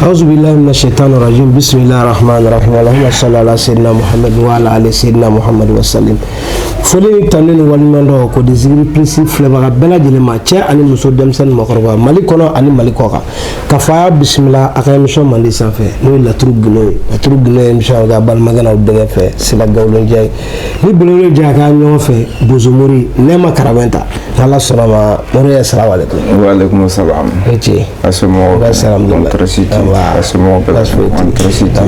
أعوذ بالله من الشيطان الرجيم بسم الله الرحمن الرحيم اللهم صل على سيدنا محمد وعلى آل سيدنا محمد وسلم foli tanni walimando ko dizigri prisi fleba bela jilima che ani muso demsen makorba mali kono ani mali koka ka fa bismillah aka emission mandi sanfé no la trugno emission ga bal magana de fe sila gawlo jay ni bolo jaga nyo fe bozumuri nema karamenta Allah salama mori assalamu alaikum wa alaikum assalam eji asmo assalam kontrasiti asmo kontrasiti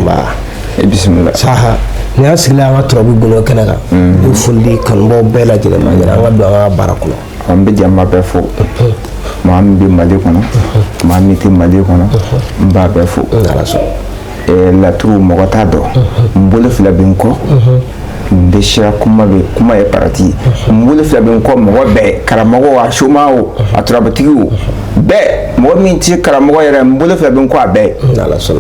bismillah saha ni asila wa trobu guno kanaga du fundi kan bo bela jile ma ngira ngado nga barakulo ambe jamma be fo mambi mali kono mammi ti mali kono mba be fo ala so la tru mogota do mbole fila binko ndesha kuma e parati mbole fila binko mo be karamago wa shumao atrabatigu be mo minti karamago yere mbole fila binko be ala so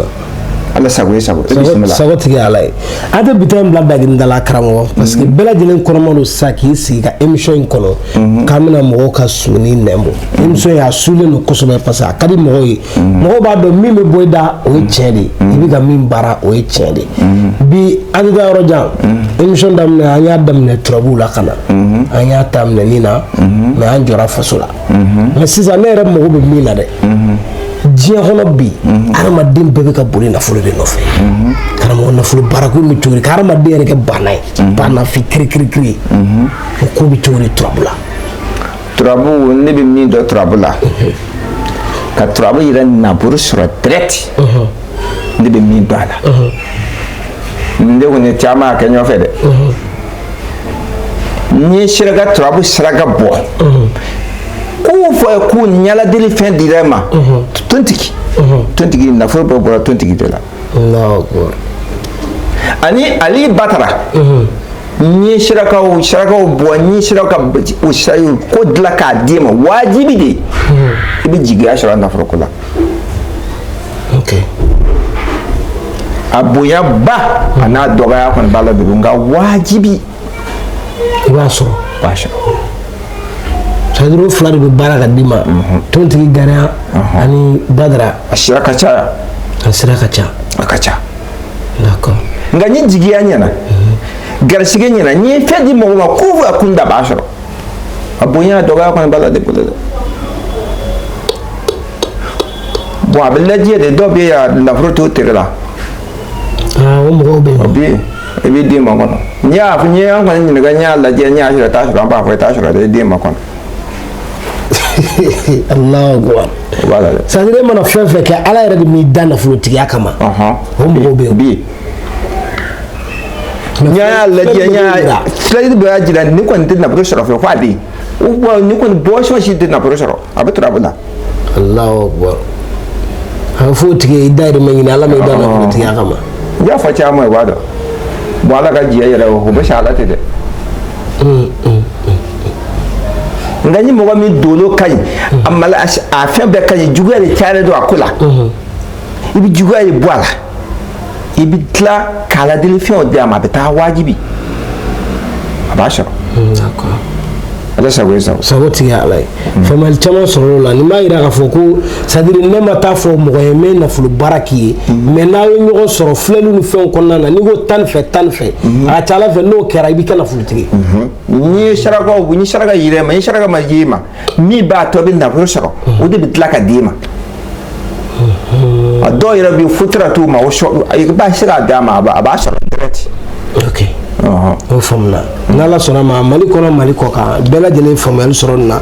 Allah sago bismillah sago tigi alay ade bitam bla bagin dala karamo parce que bela jelen koromalo saki siga emission kono kamina mo ka suni nembo emission ya sule no kosobe pasa kadi mo yi mo ba do mi me boyda o chedi ibi ga min bara o chedi bi ade da roja emission dam ne anya dam ne trouble kana anya tam ne nina me anjora fasula mais si ça ne rem mo be mi la de jiya hono bi arama dim bebe ka buri na fulu de nofe karamo na fulu baraku mi turi karama de reke banay bana fi kri ko bi turi trabu ne bi mi do trabula ka trabu ira na buru sura direct ne bi mi bala nde woni chama ka nyo fede ni shiraga trabu shiraga bo ko fo ko nyala deli fin direma 20 na fo bo 20 de la Allahu akbar ani ali batara ni shiraka bo ni shiraka o shayu ko dla ka dima wajibi de ibi jiga shara na fo kula okay abuya ba ana doga ya kon bala de nga wajibi waso basha sadro flari be baraka dima tonti gara ani badra ashira kacha akacha d'accord ngani jigiya nyana garshige nyana ni fedi mo ma kuvu akunda basharo abunya doga ko bala de bula bo abelaje de dobe ya la fruto tegala o mo be obi ebi de mo kono nya fu ko ni ga nya la je nya ashira ta ashira ba fa ta ashira de mo kono Allahu akbar wala sadire mana fefe ke ala yara mi dana fruti ya kama o mo be bi nya la je nya slide be ajira ni ko ndina bro shara fa fadi o ni ko bo shi dina bro shara abetra bula Allahu akbar ha fruti ke dai me ni ala me dana fruti ya kama ya fa cha mai wada bo ala ga je yara ho ba shala te de ngani mo mi dolo kai amala a fe be kai juga le tare do akula ibi juga le boala ibi tla kala de fi o de ama beta wajibi abasha d'accord ala sago ti ya alay famal chama soro la ni ma ira ka foko sadiri ne mata fo mo yeme na fulu baraki me na yo nyogo soro flelu ni fen konna na ni go tan fe a tala fe no kera ibi kana fulu tigi ni sharaga yire ma ni sharaga ma yima mi ba to bin na fulu soro o de bitla ka dima a do ira bi futra tu ma o sho ay ba shira dama ba soro direct okay o famna nala sona ma mali kono mali koka bela jele famel soronna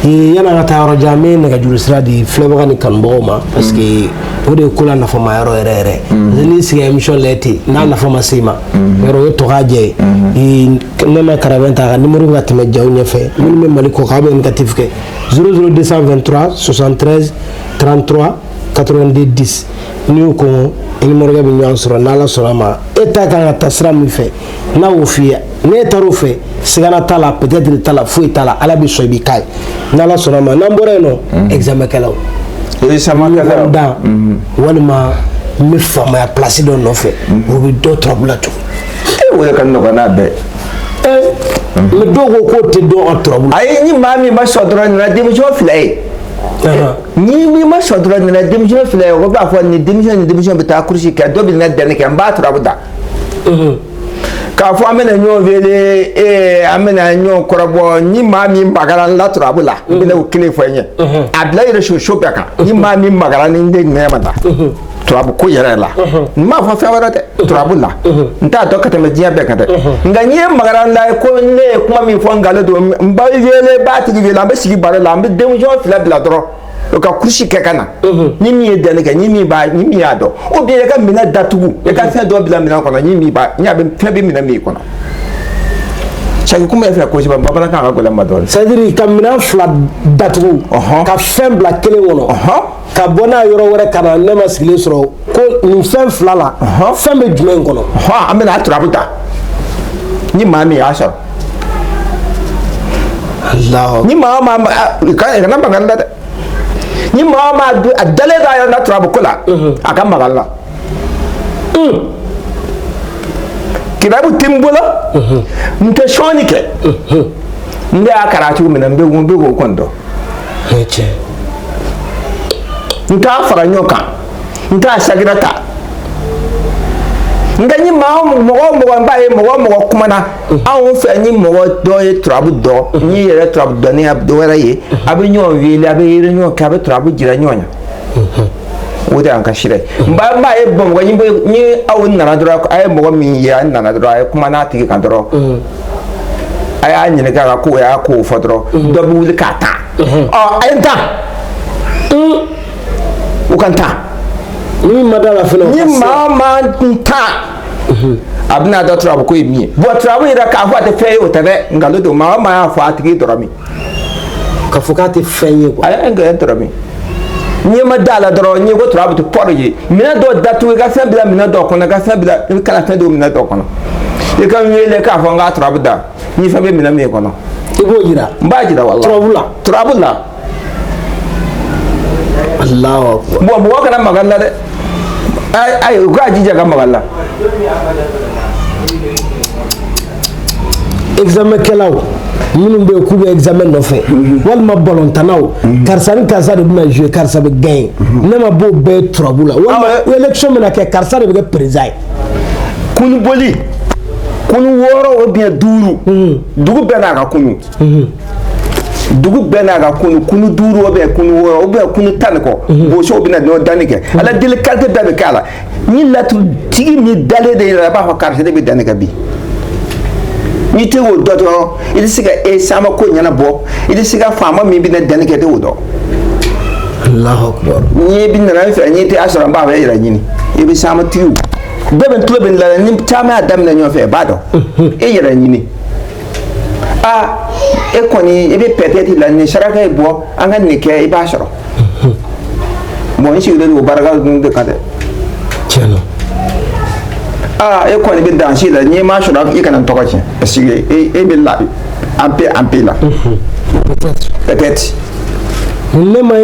yana ngata ro jame na ga julisra di fleba ni kan boma parce que o de kula na fama yaro rere ni siga emission leti na fama sima yaro to gaje nema karaventa ga numéro ngati me jaw nyefe min mali koka be negatif ke 00223 73 33 90 ni ko numéro ga bi nyon soro nala sona ma eta ka tasra mi fe na wofia ne tarufe sigana tala peut-être tala fui tala ala bi sobi kai nala sona ma nambore no examen kala da walma mi fama ya place do no fe o bi do trouble to e wo kan no na be me dogo ko te do trouble ay ni mami ma so dron na de mo jo filai ni ma sho dro na démission file ko ba fo ni démission bita kursi ka do bi na dane ke mba turabu da ka fo amena nyo vele amena nyo korabo ni ma mi magara la turabu la bi na ukile fo nye abla ire sho beka ni ma mi magara ni de ne mata turabu ko yere la ma fo fa wara te turabu la nta to kata me dia beka te nga ni magara la ko ne kuma mi fo ngalo do mba vele ba ti vele ambe sigi bare la ambe démission file bila dro ka kursi ke kana ni mi dane ka ni mi ba ni mi ado o bi ka mina datugu e ka fe do bila mina kono ni mi ba nya be fe be mina mi kono chaki kuma fe ko jiba baba ka ko la madol c'est-à-dire ka mina fla datugu ka fe bla kele wono ka bona yoro wore kana ne ma sigile soro ko ni fe fla la fe be jumen kono amena trabuta ni mami asha Allah ni mama ka na banganda ni mama adale da ya na trabu kula aka magalla kidabu timbula nte shonike nde akaratu mina mbe go kondo eche nta fara nyoka nta sagirata ngani mawo mo mbaye mo kumana awu fe ni mo do e trabu do ni yere trabu do ni abdo wara ye abi nyo wile abi yere nyo ka be trabu jira nyonya wode an ka shire mba e bom go ni awu nana dro ay mo mi ya nana dro ay kumana tigi kan dro ay anyine ka ko ya ko fodro do bi wuli kata ay nta ukanta ni madala felo ni mama nta abna da trabu ko imi bo trabu ira ka fa te fe o tebe ngalo do mama fa tigi dorami ka fukati fenye ko ay nga dorami ni madala doro ni go trabu to porje mina do datu ga fa bila mina do kono ga fa bila kala fa do mina do kono e ka wele ka fa nga trabu da ni fa be mina me kono ibo jira mba jira wallahi trabula Allahu akbar bo kana magalla de ay ga jija ga magalla examen kelaw minnu be ku be examen no fe walma balontanaw karsa ni karsa de bina jouer karsa be gain ne ma bo be trabula walma election mena ke karsa de be président kunu boli kunu woro o bien duru dugu bena ga kunu dugu bena ga kunu duru o be kunu woro o be kunu tanko bo so bina no danike ala delicate be kala ni latu tigi mi dale de la ba karsa de be danike bi ni te wo dodo ili siga e sama ko nyana bo ili siga fama mi bi na danike de wodo Allahu akbar ni bi na fa ni te asara ba ba ira nyini e bi sama tiu beben tulo ben la ni tama adam na nyo fe bado e ira nyini e koni e be peut-être la ni sharaka e bo anga ni ke e ba sharo mo ni shi de baraga de kade cheno e koni be dansi la ni ma shura e kana to kache parce que e be la ampe la peut-être ne ma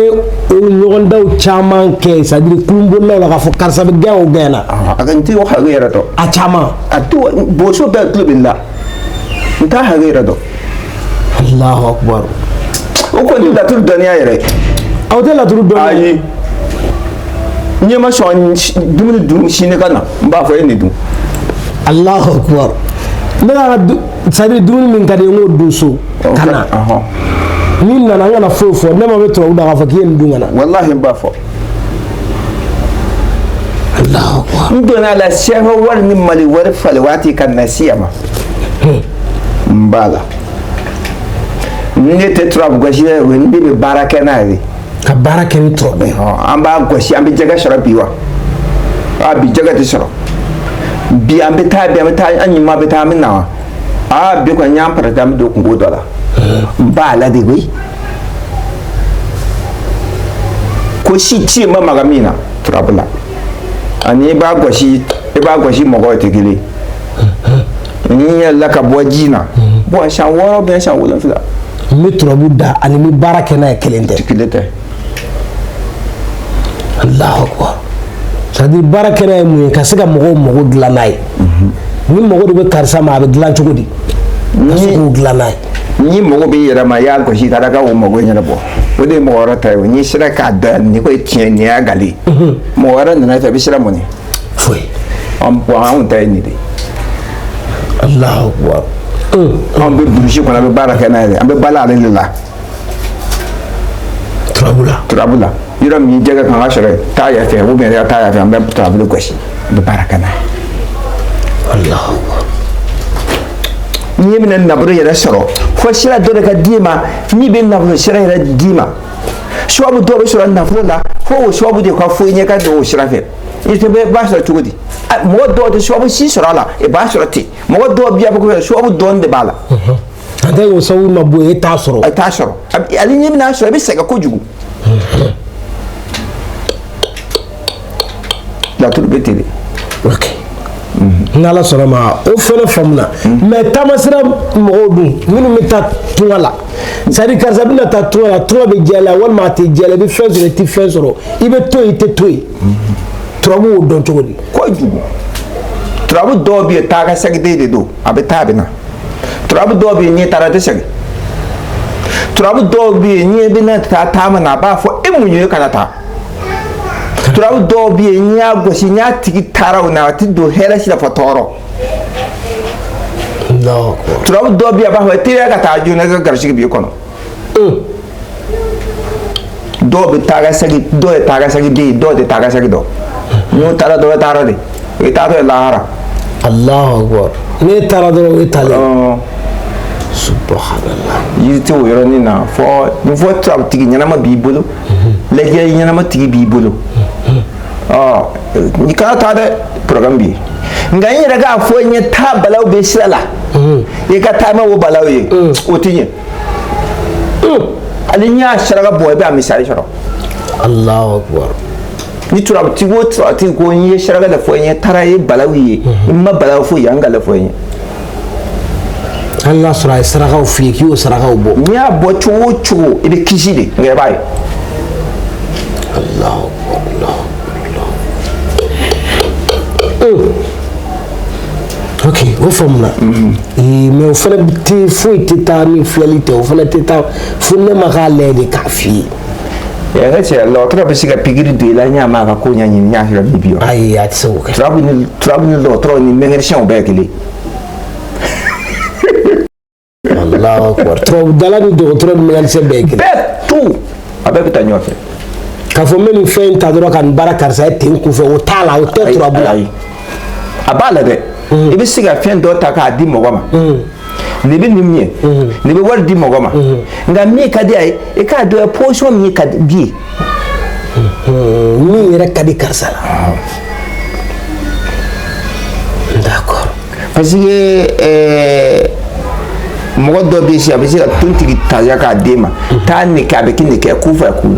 ɲɔgɔn daw caman kɛ c'est à dire kulubonnaw la k'a fɔ karisa bɛ gɛn o gɛn na a ka n tɛ o hakɛ yɛrɛ dɔn a caman a to boso bɛɛ tulo bɛ la n t'a hakɛ yɛrɛ dɔn Allahu akbar o kɔni laturu dɔnniya yɛrɛ aw tɛ laturu dɔn ayi n ma sɔn dumuni dun sini ka na n b'a fɔ e ni dun Allahu akbar ne ka c'est à dire dumuni min ka di n k'o dun so ka na ni nana an kana foyi fɔ ne ma bɛ tubabu da k'a fɔ k'i ye nin dun ka na wallahi n b'a fɔ Allahu akbar n donna la sɛfɛ wari ni mali wari falen waati ka na siya ma n b'a la ne tɛ turabu gosi dɛ o ne bɛ baara kɛ n'a ye ka baara kɛ ni turabu ye an b'a gosi an bɛ jɛgɛ sɔrɔ bi wa bi jɛgɛ tɛ sɔrɔ bi an bɛ taa an ɲuman bɛ taa an bɛ na wa bi kɔni y'an parata an bɛ don kungo dɔ la n b'a la de koyi ko si ti ma maga min na turabu la ani i b'a gosi mɔgɔw tɛ kelen ni yɛlɛla ka bɔ ji na bɔn san 6 bɛn san 7 n bɛ turabu da ani n bɛ baara kɛ n'a ye kelen tɛ kelen tɛ Allahu akbar c'est à dire baara kɛ n'a ye mun ye ka se ka mɔgɔw mago dilan n'a ye ni mago de bɛ karisa ma a bɛ dilan cogo di ka se k'o dilan n'a ye ni mo be yera ma ya ko shi tara ka o mo go nyana bo o de mo ora tayo ni sira ka da ni ko tien ni agali mo ora na ta bi sira mo ni foi am po ha on tay ni de Allahu akbar am be burji ko na be baraka na de am be bala alillah trabula yura mi jaga kan ashare ta ya fe wo be ya ta ya fe am be trabula ko shi be baraka na Allahu akbar ni min na buru yara soro fo shira do daga dima ni be na buru shira yara dima shuabu do be shira na buru la fo shuabu de ko fo nya ka do shira fe ite be ba shira tugudi mo do de shuabu si shira la e ba shira ti mo do biya ko shuabu do de bala ade wo sawu ma bo e ta soro ali ni na shira be sega ko jugu la tout betele okay nala sɔrɔ ma o fɛnɛ faamuna mais tamasira mɔgɔw dun minnu bɛ taa tunga la c'est à dire karisa bɛna taa tunga la tunga bɛ jɛ la walima a tɛ jɛ la i bɛ fɛn sɔrɔ i tɛ fɛn sɔrɔ i bɛ to yen i tɛ to yen turabu y'o dɔn cogo di kojugu turabu dɔw bɛ yen taa ka segin de don a bɛ taa a bɛ na turabu dɔw bɛ yen n'i taara a tɛ segin turabu dɔw bɛ yen n'i bɛna taa taama na a b'a fɔ e mun ye kana taa turabu dɔw bɛ yen n'i y'a gosi n'i y'a tigi taara o na a tɛ don hɛrɛ si la fɔ tɔɔrɔ turabu dɔw bɛ yen a b'a fɔ teliya ka taa joona ka garisigi b'i kɔnɔ dɔw bɛ taa ka segin dɔw ye taa ka segin bɛ yen dɔw tɛ taa ka segin dɔn n'u taara dɔw bɛ taara de o ye taatɔ ye lahara Allahu akbar ne taara dɔrɔn o ye taalen subhanallah yiri tɛ o yɔrɔnin na fɔ turabu tigi ɲɛnama b'i bolo lajɛ ɲɛnama tigi b'i bolo ni kana taa dɛ programme bɛ yen nka n yɛrɛ k'a fɔ n ye taa balaw bɛ sira la i ka taama o balaw ye o tɛ ɲɛ hali n'i y'a saraka bɔ i bɛ a misali sɔrɔ Allahu akbar ni turabutigi o turabutigi ko n ye saraka de fɔ n ye taara ye balaw ye n ma balaw foyi an ka le fɔ n ye hali n'a sɔrɔ a ye sarakaw f'i ye k'i y'o sarakaw bɔ n'i y'a bɔ cogo o cogo i bɛ kisi de nka i b'a ye Allahu akbar ok o faamuna mais o fana tɛ foyi tɛ taa ni filɛli tɛ o fana tɛ taa fo ne ma k'a lajɛ de k'a f'i ye ne cɛ dɔgɔtɔrɔ bɛ se ka pikiri don i la n y'a mɛn a ka ko ɲɛɲini n y'a sɔrɔ bibi wa ayi a tɛ se k'o kɛ turabu ni dɔgɔtɔrɔ ni mɛnkɛnisiyɛnw bɛɛ ye kelen Allahu akbar turabudala ni dɔgɔtɔrɔ ni mɛnkɛnisiyɛn bɛɛ ye kelen bɛɛ tu a bɛɛ bɛ taa ɲɔgɔn fɛ k'a fɔ n bɛ nin fɛn in ta dɔrɔn ka nin baara karisa ye ten kun fɛ o t'a la o tɛ turabu la a b'a la dɛ i bɛ se ka fɛn dɔ ta k'a di mɔgɔ ma nin bɛ nin min ye nin bɛ wari di mɔgɔ ma nka min ka di a ye i k'a dɔn position min ka di ye min yɛrɛ ka di karisa la d'accord parce que mɔgɔ dɔ bɛ se a bɛ se ka tontigi taja k'a d'e ma taa nin kɛ a bɛ kɛ nin kɛ ku fɛ ku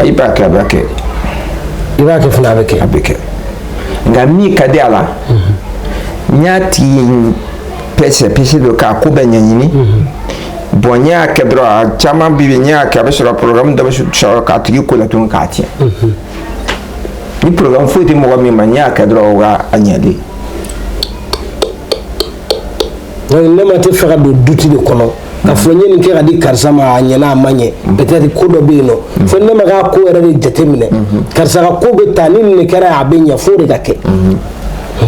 i b'a kɛ a b'a kɛ i b'a kɛ fana a bɛ kɛ a bɛ kɛ nka min ka di a la n y'a tigi pɛsɛ don k'a ko bɛɛ ɲɛɲini bon n y'a kɛ dɔrɔn a caman bɛ yen n y'a kɛ a bɛ sɔrɔ programme dɔ bɛ sɔrɔ k'a tigi ko la tuguni k'a tiɲɛ ni programme foyi tɛ mɔgɔ min ma n y'a kɛ dɔrɔn o ka a ɲɛlen donc ne ma tɛ fɛ ka don duti de kɔnɔ ka fɔ n ye nin kɛ ka di karisa ma a ɲɛna a ma ɲɛ peut-être ko dɔ bɛ yen nɔ fo ne ma k'a ko yɛrɛ de jate minɛ karisa ka ko bɛ taa ni nin de kɛra a bɛ ɲɛ fo de ka kɛ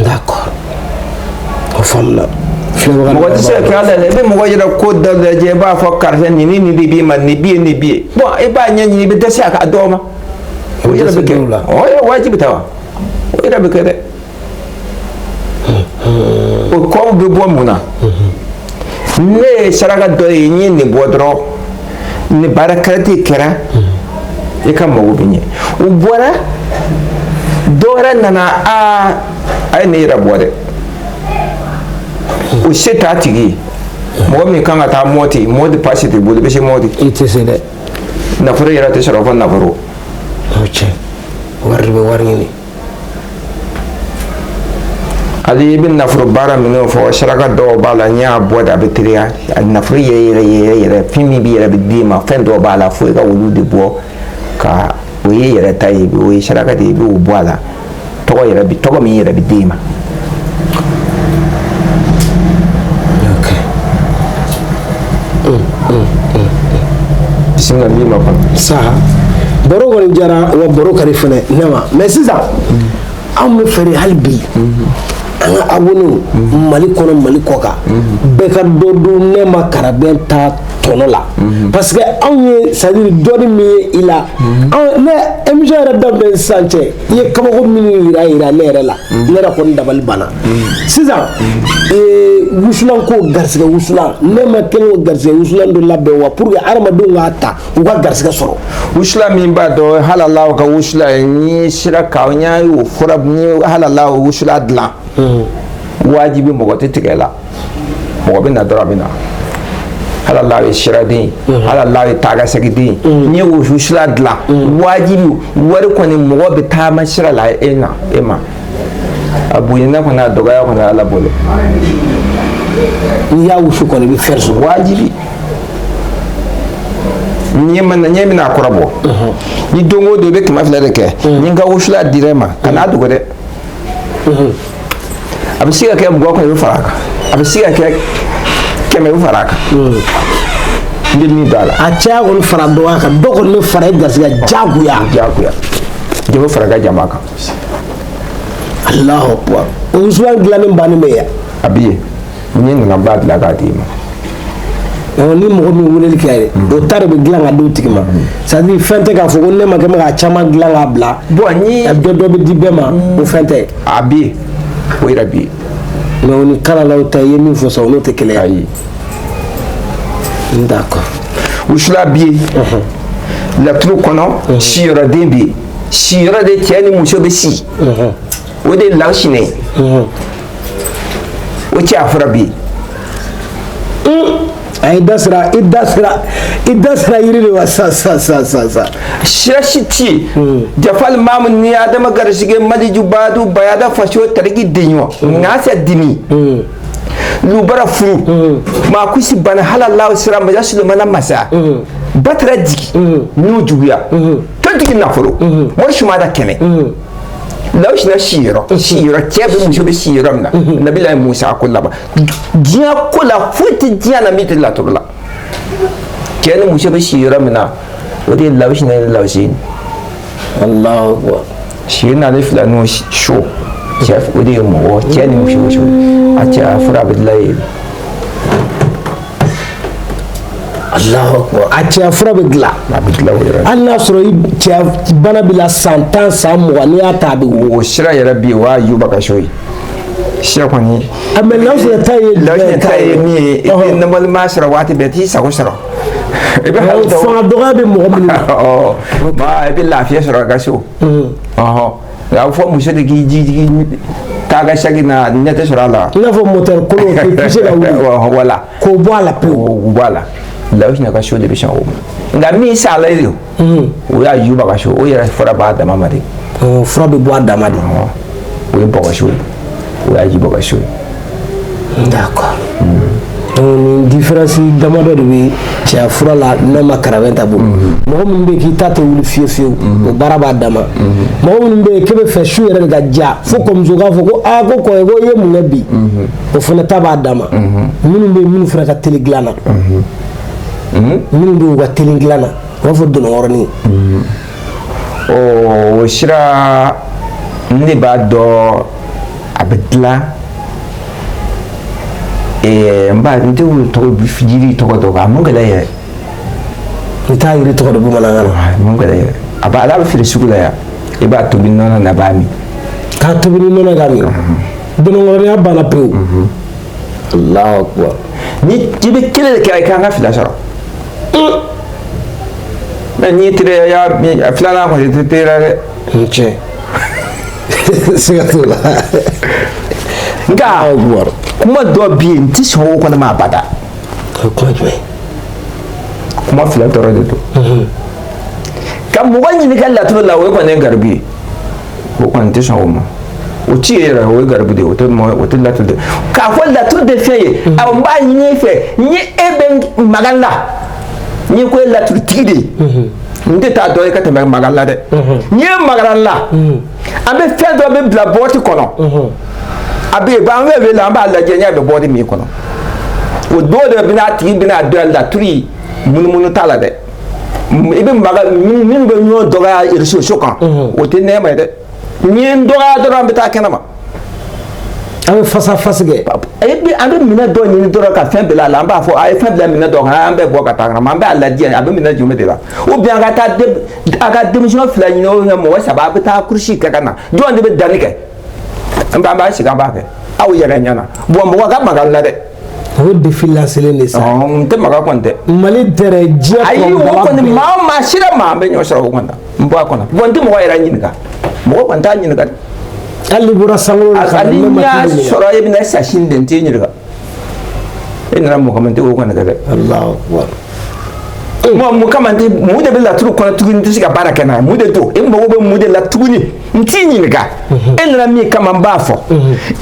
d'accord o faamuna mɔgɔ tɛ se ka kɛ ala la i bɛ mɔgɔ yɛrɛ ko dɔ lajɛ i b'a fɔ karisa nin ni nin de b'i ma nin b'i ye nin b'i ye bon i b'a ɲɛɲini i bɛ dɛsɛ a dɔw ma o yɛrɛ bɛ kɛ o ye wajibi ta wa o yɛrɛ bɛ kɛ dɛ o kɔw bɛ bɔ mun na ne ye saraka dɔ ye n ye nin bɔ dɔrɔn ni baara karate kɛra i ka mago bɛ ɲɛ o bɔra dɔ wɛrɛ nana a ye ne yɛrɛ bɔ dɛ o se t'a tigi ye mɔgɔ min kan ka taa mɔti mɔti pasi t'i bolo i bɛ se mɔti i tɛ se dɛ nafolo yɛrɛ tɛ sɔrɔ fo nafolo o tiɲɛ wari de bɛ wari ɲini hali i bɛ nafolo baara minnu fɔ saraka dɔw b'a la n y'a bɔ de a bɛ teliya a nafolo yɛrɛ fɛn min bɛ yɛrɛ bɛ d'i ma fɛn dɔw b'a la fo i ka olu de bɔ ka o ye yɛrɛ ta ye o ye saraka de ye i b'o bɔ a la tɔgɔ min yɛrɛ bɛ d'i ma bisimila min ma kɔnɔ saha baro kɔni jara wa baro kari fɛnɛ ne ma mais sisan anw bɛ fɛɛrɛ hali bi an ka abonnew Mali kɔnɔ Mali kɔ kan bɛɛ ka dɔ dun ne ma Karabɛn ta tɔnɔ la parce que anw ye c'est à dire dɔɔni min ye i la ne émission yɛrɛ daminɛ sisan cɛ i ye kabako minnu yira ne yɛrɛ la ne yɛrɛ kɔni dabali banna sisan wusulan ko garisɛgɛ wusulan ne ma kelen o garisɛgɛ wusulan dɔ labɛn wa pour que adamadenw k'a ta u ka garisɛgɛ sɔrɔ wusula min b'a dɔn halala ka wusula ye ni sira ka n y'a ye o fɔra ni halala o wusula dilan wajibi mɔgɔ tɛ tigɛ la mɔgɔ bɛ na dɔrɔn a bɛ na halala ye siraden halala ye tagasɛgiden ni ye wusula dilan wajibi wari kɔni mɔgɔ bɛ taama sira la e ma a bonyana kɔni a dɔgɔya kɔni ala bolo n'i y'a wusu kɔni i bɛ fɛn sɔrɔ wajibi ni bɛna kɔrɔ bɔ ni don o don i bɛ 200 de kɛ ni n ka wusula dir'e ma kana dogo dɛ a bɛ se ka kɛ mɔgɔ kɔni i bɛ fara a kan a bɛ se ka kɛ 100 i bɛ fara a kan n bɛ min don a la a caya kɔni fara dɔgɔya kan dɔ kɔni bɛ fara i garisɛgɛ jagoya dɔ bɛ fara i ka jama kan Allahu akbar o wusulan dilannen bannen bɛ yan a bɛ yen ni nana n b'a dilan k'a d'i ma ni mɔgɔ min weleli kɛ dɛ o ta de bɛ dilan ka d'o tigi ma c'est à dire fɛn tɛ k'a fɔ ko ne ma kɛ k'a caman dilan k'a bila ni dɔ bɛ di bɛɛ ma o fɛn tɛ a bɛ yen o yɛrɛ bɛ yen mais o ni kalalaw ta i ye min fɔ sa o n'o tɛ kelen ye ayi d'accord wusula bɛ yen laturu kɔnɔ siyɔrɔden bɛ yen siyɔrɔ de cɛ ni muso bɛ si o de ye lansinɛ o cɛ a fɔra bɛ yen a ye da sira yiri de wa sa sira si ti yen jafali mamu ni adama garisɛgɛ maliju baadu bayada faso tariki deɲɔ ŋaasɛ dimi lubara furu maa kusi bana halalaw sira maja sulemana masa batara jigi n'o juguya tɔntigi nafolo wari sumada 100 lawusina siyɔrɔ cɛ bɛ muso bɛ siyɔrɔ min na nabila ye musa ko laban diɲɛ ko la foyi tɛ diɲɛ na min tɛ laturu la cɛ ni muso bɛ siyɔrɔ min na o de ye lawusina ye lawusi Allahu akbar si n'ale fila n'o so cɛ o de ye mɔgɔ cɛ ni muso a cɛ a fɔra a bɛ dilan yen Allahu akbar a cɛya fura bɛ dilan o yɛrɛ hali n'a sɔrɔ cɛya bana b'i la san 10 san 20 n'i y'a ta a bɛ wo o sira yɛrɛ bɛ yen o y'a yuba ka so ye sira kɔni mais lawusina ta ye min ye i tɛ nɔnɔlima sɔrɔ waati bɛɛ t'i sago sɔrɔ i bɛ hali fanga dɔgɔya bɛ mɔgɔ minnu na i bɛ lafiya sɔrɔ a ka so a bɛ fɔ muso de k'i jigi k'a ka saki na ɲɛ tɛ sɔrɔ a la i n'a fɔ moteur kolon k'i poussé ka wuli wala k'o bɔ a la pewu k'o bɔ a la lawusina ka so de bɛ sɔn o ma nka min sala de o y'a yuba ka so o yɛrɛ fura b'a dama ma de fura bɛ bɔ a dama de o ye bɔgɔso ye o y'a ji bɔgɔso ye d'accord ni différence damadɔ de bɛ cɛya fura la n'a ma Karabɛn ta bolo mɔgɔ minnu bɛ yen k'i ta tɛ wuli fiyewu fiyewu o baara b'a dama mɔgɔ minnu bɛ yen k'e bɛ fɛ su yɛrɛ de ka ja fo kɔmuso k'a fɔ ko aa ko kɔɲɔ ko i ye mun kɛ bi o fana ta b'a dama minnu bɛ yen minnu fana ka teli dilan na minnu bɛ yen u ka teli dilan na u b'a fɔ dɔnɔkɔrɔnin o sira ne b'a dɔn a bɛ dilan n tɛ jiri tɔgɔ dɔn a mun gɛlɛn yɛrɛ i t'a yiri tɔgɔ dɔn bamanankan na mun gɛlɛn yɛrɛ a bɛ feere sugu la yan i b'a tobi nɔnɔ na a b'a min k'a tobi ni nɔnɔ k'a min dɔnɔkɔrɔninya banna pewu Allahu akbar ni i bɛ kelen de kɛ i kan ka fila sɔrɔ mɛ n'i teriya filanan kɔni tɛ teriya dɛ tiɲɛ siga t'o la nka kuma dɔ bɛ yen n tɛ sɔn o kɔni ma abada kuma jumɛn kuma fila dɔrɔn de don ka mɔgɔ ɲini ka laturu la o ye kɔni ye garibu ye o kɔni tɛ sɔn o ma o ci ye yɛrɛ o ye garibu de ye o tɛ laturu de k'a fɔ laturu de fɛn ye a n b'a ɲini e fɛ ni e bɛ magan la n'i ko ye laturu tigi de ye n tɛ taa dɔn e ka tɛmɛ magan la dɛ n'i ye magan la an bɛ fɛn dɔ bɛ bila bɔti kɔnɔ a bɛ yen an bɛ wele an b'a lajɛ n y'a bɛ bɔti min kɔnɔ o do de bina tigi bina do laturi mun tala de ibe maga min be nyo doga irso shokan o te ne ma de nyen doga do ran bita kenama abe fasa fasige ebi abe mina do ni do ka fen bela la mba fo ay fen bela mina do ha ambe bo ka ta ma mba la dia abe mina jume de la o bien ga ta de aga démission fla ni no mo wa sababu ta kurshi ka kana do ande be danike mba shiga ba ke aw yere nyana bo mo ga magal la de o defila sele ne sa te maga konte mali tere je ko ayi wo ko ni ma shira ma be nyo shara ko konda mbo akona bo ndi mo wa yera nyinga mo ko nta nyinga ali bura sango ali nya soro ibn asashin den te nyirga ina mo kamante ko kona daga Allahu akbar mo kamante mo de bela turu kona tuguni tisiga baraka na mo de to e mo be mo de la tuguni nti nyinga ina mi kama mbafo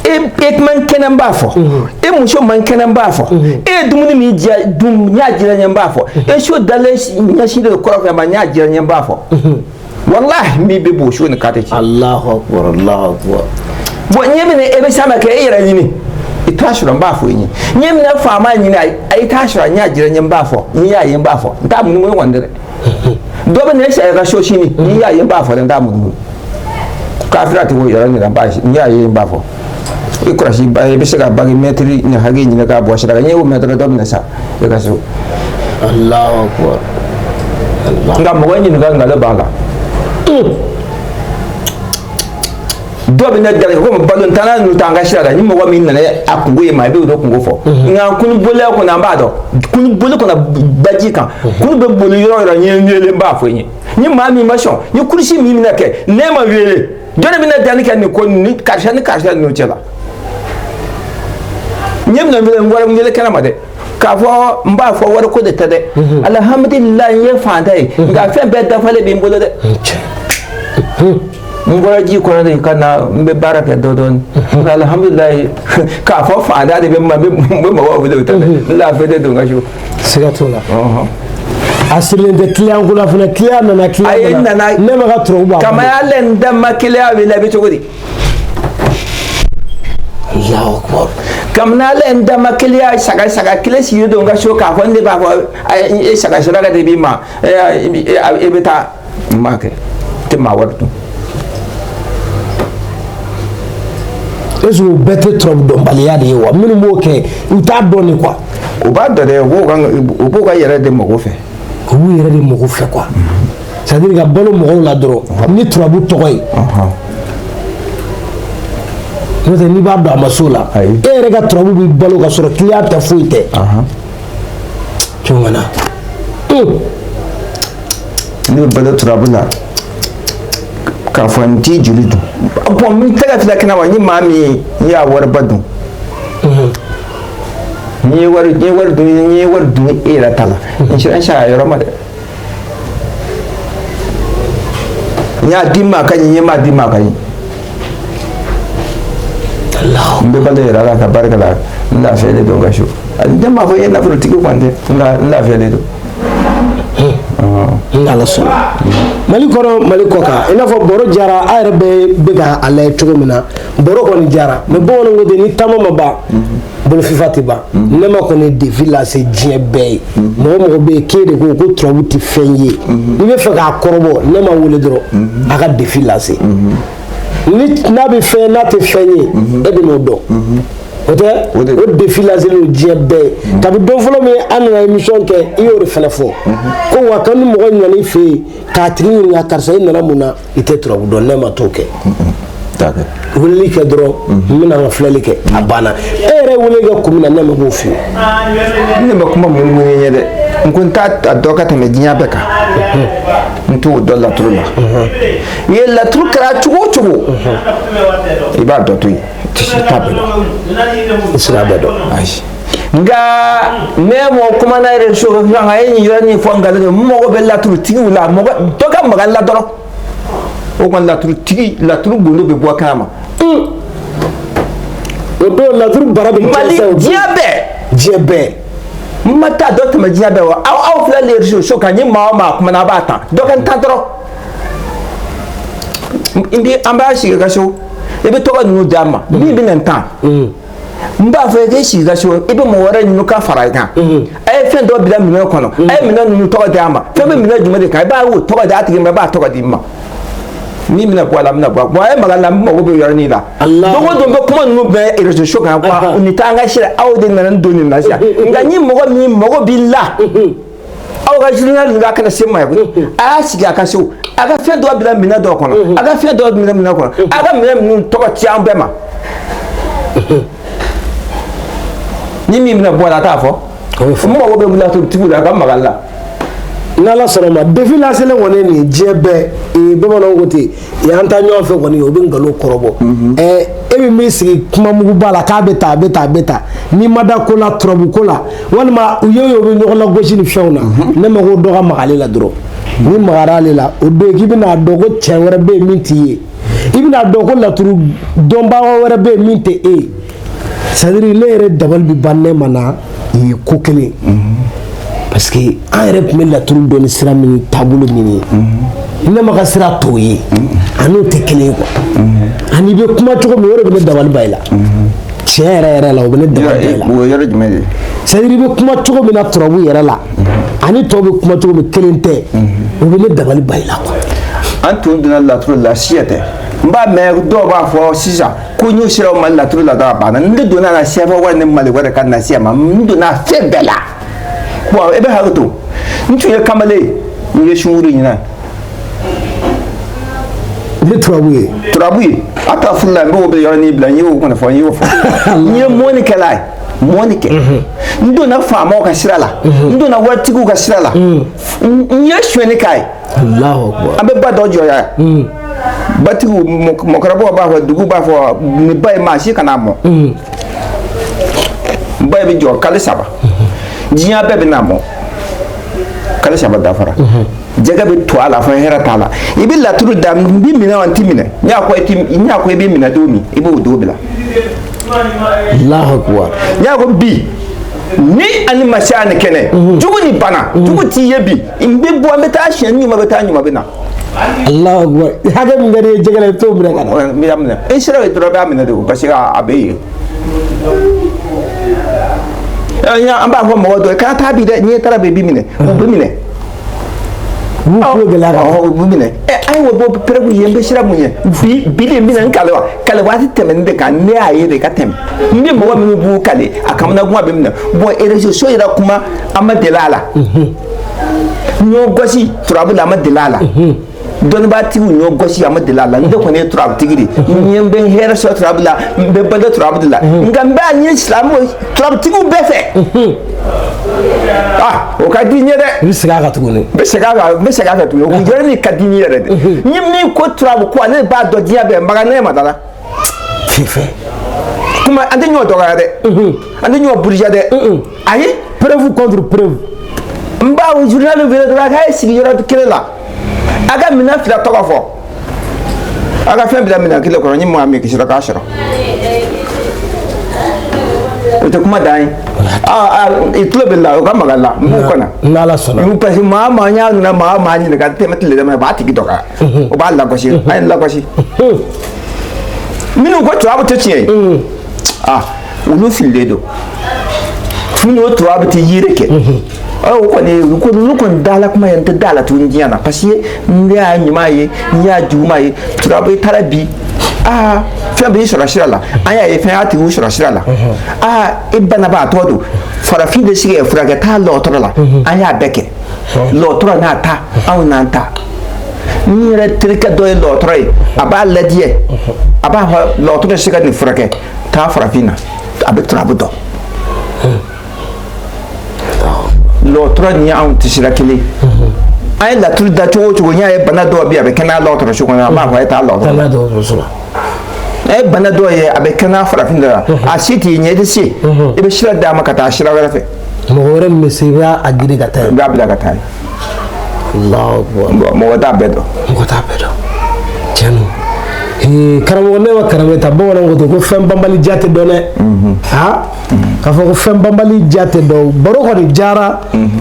e man kenan mbafo e mo sho man kenan mbafo e dumuni mi dia dum nya jira nya mbafo e sho dale nya shi de ko ka ma nya jira nya mbafo wallahi mi be bo sho ni kate Allahu akbar Allahu akbar bo nyebe e be sama ke e yera nyini itashura mbafo yin nyem na fama yin ai tashura nya jira nya mbafo yin ya yin mbafo nta mun mun wandere do be ne sai ga shoshi ni yin ya yin mbafo nta mun kafira ti wo yara ni ba shi yin ya yin mbafo ikura shi ba be shiga bagi metri ni hage ni ga bo shi daga nyewo metro do be sa e ga so Allahu akbar ngam mo wani ni ga ngala bala do be na dare ko balon tana nu tanga shira ni mo wa min na akungo e ma be do kungo fo nga kun bole ko na ba do kun bole ko na baji kan kun be bole yoro nyele mba fo yin ni ma mi machon ni kursi mi na ke ne ma wele jone bi na dani kan ni ko ni karsha no chela nyem na mi ngwara ngele kana ma de ka fo mba fo war ko de tade alhamdulillah ye fa dai ga fe be da fale bi bole de ngora ji ko na kana be baraka dodon alhamdulillah ka fo fa da de be ma wa wele tade la fe de do ngashu sigatola asile de client kula fana client na client na ne ma ga tro ba kama ya len da ma client bi la bi to godi Allahu akbar kam na len da ma client saga client si do ngashu ka fo ne ba fo e saga ga de bi ma e beta ma ke te ma wartu eso bete trop don baliya de wa min mo ke uta doni quoi o ba do de o bo ga yere de mo fe wu yere de mo fe quoi c'est à dire ga balo mo la doro ni trabu toy no te ni ba do amasula e yere ga trabu bi balo ga soro client ta fuite chungana ni balo trabu la ka fanti julidu bon mi taga fila kana wani mami ya warbadu ni war du era tala insha sha yoro ma de nya dimma kan yi ma dimma kan Allah mbe bale ra ka barka la la fele do gasho ande ma fo yana furu tigi kwande la fele do ala so mali koka ina fo boro jara ayre be ga ala cogo mina boro ko ni jara me bo wona ngode ni tamama ba bolo fifati ba ne ma ko ni de villa se dien be mo be kede ko trabuti fenye ni be fa ga korobo ne ma wole dro aga de villa se ni na be fe na te fenye e de mo do o défi la zelo djebe tabi do folo me anna émission ke iyo re fele fo ko wa kan mo ngani fe ka trini nga karsa ina muna ite trobu do nema toke taka wuli ke dro mina nga fleli ke abana ere wuli ga kumina nema go fi ni ba kuma mun mun yede nkun ta doka ta me dinya beka ntu do la trula ye la tru kra chugo iba do tu tabelo isra bedo nga nemo kuma na ire shoga nga yin yirani fo ngala mo go bella tru tigi la mo to kam magalla doro o kon la tru tigi la tru bolo be bo kama o do la tru barabe mali diabe mata do to ma diabe wa aw fla le shoga ni ma kuma na bata do kan tantro indi ambashi ga show ebe to ga nu dama bi nan tan mba fa ke shi ga so ibe mo wara nyinu ka fara kan ay fe do bila mi ko no ay mi na nu to da ma fe be mi na juma de kai ba wo to da ati me ba to di ma ni mi na ko la mi na bo ay magala mo go be yor ni da do go do ko mo nu be e so kan kwa ni ta nga shira awde na ndo ni na sha nga ni mo go billa aw ga journal nga kana sema ya a siga ka so aga fe do bila mi na do ko no aga fe do mi na ko no aga mi to ko ti ambe ma ni mi na bola ta fo mo wo be bula to tibu da ka magala nala soroma defi la sele woni ni jebe e baba no gote ya anta nyo fe woni obi ngalo korobo e mi sigi kuma mugu bala ka beta ni mada ko la trobu ko la woni ma uyoyo bi no la goshi ni fewna ne ma go doga magale la dro ni magarale la o do gibina dogo chewere be minti ibina dogo la turu domba wore be minte sadiri lere dabal bi banne mana yi kokele parce que en rep men la turu doni sira min tabulu min ne ma ka sira to ye anu te kele ko ani be kuma cogo mi wore be dabal bayla chere la o be dabal bayla wo yoro jumede sadiri be kuma cogo mi na turabu yere la ani to be kuma cogo mi kelente o be dabal bayla ko antu dina la turu la siete mba me do ba fo sisa ko nyu sira o mal la turu la da ba na ndo dona na sefa wa ne mal wore kan na sia ma ndo na fe bela bo ebe ha to ntu ye kamale ni ye shuru nyina ni turabuye ata fulla mbo be yorani bla yi ko na fo yi fo ni monika lai monike ndo na fa mo ka sirala ndo na watigu ka sirala ni ye shweni kai Allahu akbar abe ba dojo ya batigu mo karabo ba fo dugu ba fo ni bay ma shi kana mo bay bi jo kale saba jiya bebe na mo kale saba da fara jaga be to ala fa hera tala ibi la turu da bi mina wanti mina nya ko bi mina do mi ibi do bila Allahu akbar nya ko bi ni ani mashani kene jugu ni bana jugu ti yebi imbe bo ambeta shen ni mabeta nyuma bina Allahu akbar haga mi ngare jegale to mi kana mi amna e sira e droba amna do basira abe ya amba ko mo do ka ta bi de ni tara be bi mine o bi mine ko be la o bi mine ai wo bo pregu yembe sira munye bi de mine kale wa ti temen de ka ne ayi de ka tem ndi mo wa mi bu kale akamna gwa be mine bo erejo so ira kuma amadelala nyo gosi turabula amadelala don ba tigu nyo gosi amadelala ndo ko ne turab tigiri nyembe hera so turabula be bada turabula ngambe anyi islam turab tigu befe o ka dinye de bisega ka tuguni besega ka tuguni o jerni ka dinye de nyimni ko turab ko ne ba do dia be mbaga ne madala fefe kuma ande nyo doga de ande nyo burja de ayi preuve contre preuve mba o journal vele doga ka sigi yoro kelela aga mina fila toga fo aga fen bila mina kile ko ni mo ami kisira ka shiro o te kuma dai itlo billa o kama galla mu kona nala sona mu pasi ma nya na ma ni daga te metle da ba tiki doga o ba la ko shi ai la ko shi minu ko to abu te chi ulu fille do funu to abu te yireke ko ne ko lukun dala kuma yanta dala tun jiya na fasi ndi a nyima yi nya juma yi turabe tarabi fe be shura shirala aya ye fe ati wu shura shirala ibana ba todo farafi de sige furaga ta lo torala aya beke lo tora na ta au na ta ni re trika do lo torai aba ladie aba lo tora shiga ni furaga ta farafina abe turabu do l'autre n'y a un tissu kili ay la truc da cho nya e bana do bi avec na l'autre cho na ma ko eta l'autre bana do so e bana do ye avec na farafin da a siti nye de si e be shira da maka ta shira wala fe mo hore mesiba agiri gata ga bla gata Allahu akbar mo ta bedo janu karamo ne wa karameta bo wona ngoto ko fem bambali jate done ha k'a fɔ ko fɛn banbali diya tɛ dɔw baro kɔni diyara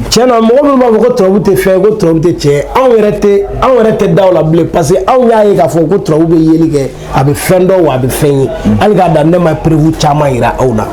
tiɲɛ na mɔgɔ minnu b'a fɔ ko turabu tɛ fɛn ko turabu tɛ tiɲɛ anw yɛrɛ tɛ da o la bilen parce que anw y'a ye k'a fɔ ko turabu bɛ yeli kɛ a bɛ fɛn dɔ wa a bɛ fɛn ye hali k'a dan ne ma preuve caman yira aw la